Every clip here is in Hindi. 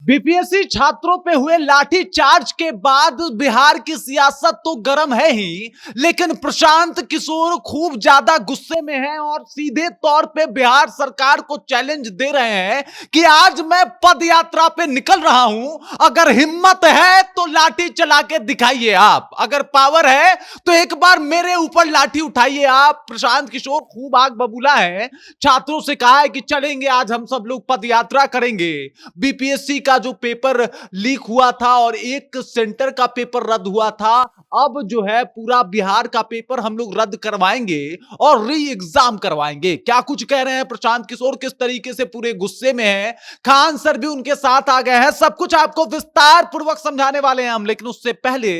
बीपीएससी छात्रों पे हुए लाठी चार्ज के बाद बिहार की सियासत तो गर्म है ही, लेकिन प्रशांत किशोर खूब ज्यादा गुस्से में हैं और सीधे तौर पे बिहार सरकार को चैलेंज दे रहे हैं कि आज मैं पद यात्रा पे निकल रहा हूं, अगर हिम्मत है तो लाठी चला के दिखाइए, आप अगर पावर है तो एक बार मेरे ऊपर लाठी उठाइए आप। प्रशांत किशोर खूब आग बबूला है, छात्रों से कहा है कि चलेंगे आज हम सब लोग पद यात्रा करेंगे। बीपीएससी का जो पेपर लीक हुआ था और एक सेंटर का पेपर रद्द हुआ था, अब जो है पूरा बिहार का पेपर हम लोग रद्द करवाएंगे और री एग्जाम करवाएंगे। क्या कुछ कह रहे हैं प्रशांत किशोर, किस तरीके से पूरे गुस्से में हैं, खान सर भी उनके साथ आ गए हैं, सब कुछ आपको विस्तार पूर्वक समझाने वाले हैं हम। लेकिन उससे पहले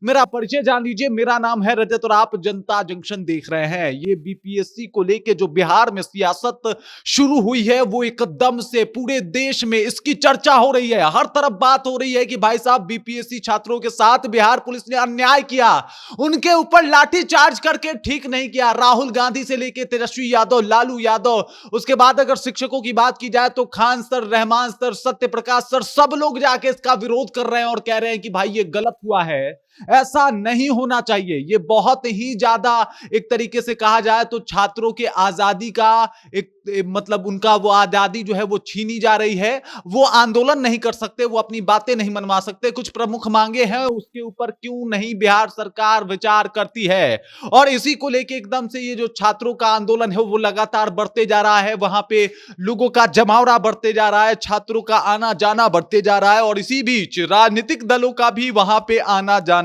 मेरा परिचय जान लीजिए। मेरा नाम है रजत और आप जनता जंक्शन देख रहे हैं। ये बीपीएससी को लेके जो बिहार में सियासत शुरू हुई है वो एकदम से पूरे देश में इसकी चर्चा हो रही है, हर तरफ बात हो रही है कि भाई साहब बीपीएससी छात्रों के साथ बिहार पुलिस ने अन्याय किया, उनके ऊपर लाठी चार्ज करके ठीक नहीं किया। राहुल गांधी से लेकर तेजस्वी यादव, लालू यादव, उसके बाद अगर शिक्षकों की बात की जाए तो Khan sir, Rahman sir, Satya Prakash sir, सब लोग जाके इसका विरोध कर रहे हैं और कह रहे हैं कि भाई ये गलत हुआ है, ऐसा नहीं होना चाहिए। ये बहुत ही ज्यादा एक तरीके से कहा जाए तो छात्रों के आजादी का एक मतलब उनका वो आजादी जो है वो छीनी जा रही है। वो आंदोलन नहीं कर सकते, वो अपनी बातें नहीं मनवा सकते। कुछ प्रमुख मांगे हैं, उसके ऊपर क्यों नहीं बिहार सरकार विचार करती है। और इसी को लेके एकदम से ये जो छात्रों का आंदोलन है वो लगातार बढ़ते जा रहा है। वहां पे लोगों का जमावड़ा बढ़ते जा रहा है, छात्रों का आना जाना बढ़ते जा रहा है और इसी बीच राजनीतिक दलों का भी वहां पे आना जाना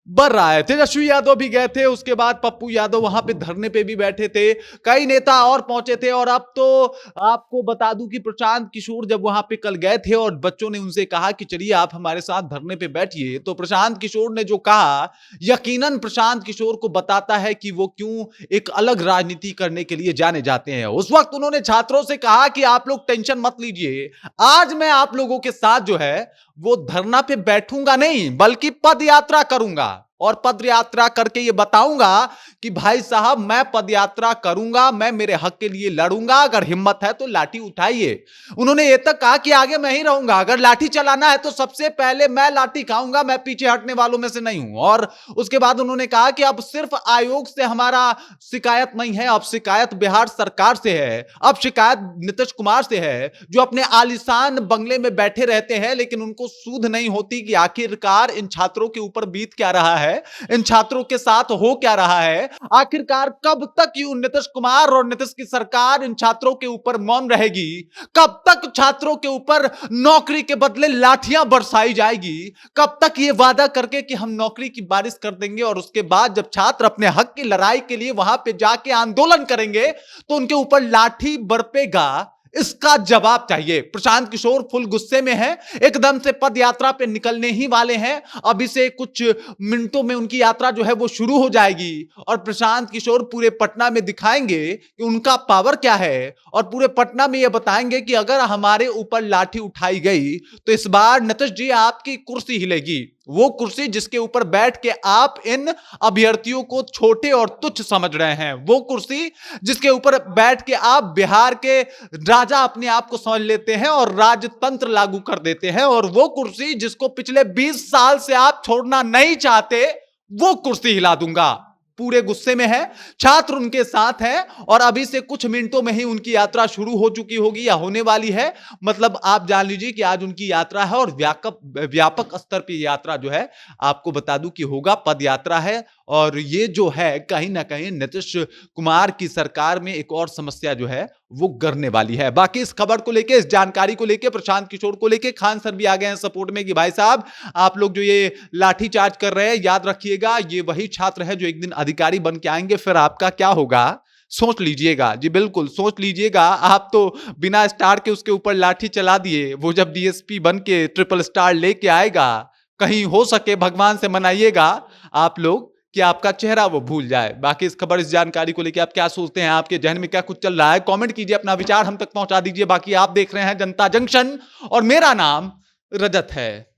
बढ़ रहा है। तेजस्वी यादव भी गए थे, उसके बाद पप्पू यादव वहां पे धरने पे भी बैठे थे, कई नेता और पहुंचे थे। और अब तो आपको बता दूं कि प्रशांत किशोर जब वहां पे कल गए थे और बच्चों ने उनसे कहा कि चलिए आप हमारे साथ धरने पे बैठिए, तो प्रशांत किशोर ने जो कहा यकीनन प्रशांत किशोर को बताता है कि वो क्यों एक अलग राजनीति करने के लिए जाने जाते हैं। उस वक्त उन्होंने छात्रों से कहा कि आप लोग टेंशन मत लीजिए, आज मैं आप लोगों के साथ जो है वो धरना पे बैठूंगा नहीं बल्कि पद यात्रा करूंगा और पद यात्रा करके ये बताऊंगा कि भाई साहब मैं पद यात्रा करूंगा, मैं मेरे हक के लिए लड़ूंगा, अगर हिम्मत है तो लाठी उठाइए। उन्होंने ये तक कहा कि आगे मैं ही रहूंगा, अगर लाठी चलाना है तो सबसे पहले मैं लाठी खाऊंगा, मैं पीछे हटने वालों में से नहीं हूं। और उसके बाद उन्होंने कहा कि अब सिर्फ आयोग से हमारा शिकायत नहीं है, अब शिकायत बिहार सरकार से है, अब शिकायत नीतीश कुमार से है जो अपने आलीशान बंगले में बैठे रहते हैं लेकिन उनको सूध नहीं होती कि आखिरकार इन छात्रों के ऊपर बीत क्या रहा है, इन छात्रों के साथ हो क्या रहा है, आखिरकार कब तक यूं नीतीश कुमार और नीतीश की सरकार इन छात्रों के ऊपर मौन रहेगी, कब तक छात्रों के ऊपर नौकरी के बदले लाठियां बरसाई जाएगी, कब तक ये वादा करके कि हम नौकरी की बारिश कर देंगे और उसके बाद जब छात्र अपने हक की लड़ाई के लिए वहां पे जाके आंदोलन करेंगे तो उनके ऊपर लाठी बरपेगा। इसका जवाब चाहिए। प्रशांत किशोर फुल गुस्से में है, एकदम से पद यात्रा पे निकलने ही वाले हैं। अभी से कुछ मिनटों में उनकी यात्रा जो है वो शुरू हो जाएगी और प्रशांत किशोर पूरे पटना में दिखाएंगे कि उनका पावर क्या है और पूरे पटना में ये बताएंगे कि अगर हमारे ऊपर लाठी उठाई गई तो इस बार नीतीश जी आपकी कुर्सी हिलेगी, वो कुर्सी जिसके ऊपर बैठ के आप इन अभ्यर्थियों को छोटे और तुच्छ समझ रहे हैं, वो कुर्सी जिसके ऊपर बैठ के आप बिहार के राजा अपने आप को समझ लेते हैं और राजतंत्र लागू कर देते हैं, और वो कुर्सी जिसको पिछले 20 साल से आप छोड़ना नहीं चाहते, वो कुर्सी हिला दूंगा। पूरे गुस्से में है, छात्र उनके साथ हैं और अभी से कुछ मिनटों में ही उनकी यात्रा शुरू हो चुकी होगी या होने वाली है। मतलब आप जान लीजिए कि आज उनकी यात्रा है और व्यापक स्तर पर यात्रा जो है आपको बता दूं कि होगा, पद यात्रा है। और ये जो है कहीं ना कहीं नीतीश कुमार की सरकार में एक और समस्या जो है वो गरने वाली है। बाकी इस खबर को लेके, इस जानकारी को लेके, प्रशांत किशोर को लेके खान सर भी आ गए हैं सपोर्ट में कि भाई साहब आप लोग जो ये लाठी चार्ज कर रहे हैं, याद रखिएगा ये वही छात्र है जो एक दिन अधिकारी बन के आएंगे, फिर आपका क्या होगा सोच लीजिएगा। जी बिल्कुल सोच लीजिएगा। आप तो बिना स्टार के उसके ऊपर लाठी चला दिए, वो जब डीएसपी बन के ट्रिपल स्टार लेके आएगा, कहीं हो सके भगवान से मनाइएगा आप लोग कि आपका चेहरा वो भूल जाए। बाकी इस खबर, इस जानकारी को लेकर आप क्या सोचते हैं, आपके जहन में क्या कुछ चल रहा है, कमेंट कीजिए, अपना विचार हम तक पहुंचा दीजिए। बाकी आप देख रहे हैं जनता जंक्शन और मेरा नाम रजत है।